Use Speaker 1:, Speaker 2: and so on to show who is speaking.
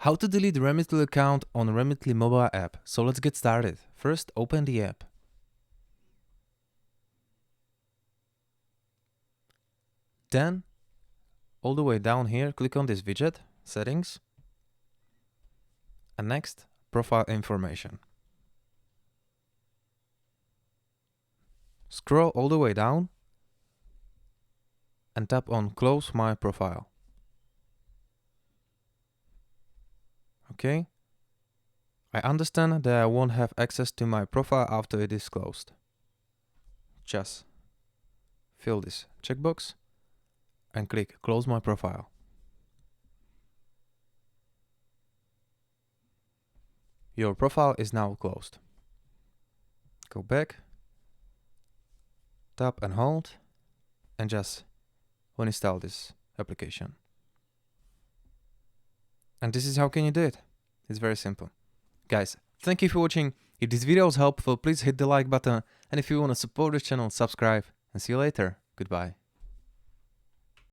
Speaker 1: How to delete the Remitly account on Remitly mobile app. So let's get started. First, open the app. Then, all the way down here, click on this widget, Settings. And next, Profile Information. Scroll all the way down and tap on Close My Profile. Okay. I understand that I won't have access to my profile after it is closed. Just fill this checkbox and click Close My Profile. Your profile is now closed. Go back, tap and hold, and just uninstall this application. And this is how can you do it. It's very simple. Guys, thank you for watching. If this video was helpful, please hit the like button. And if you want to support this channel, subscribe. And see you later. Goodbye.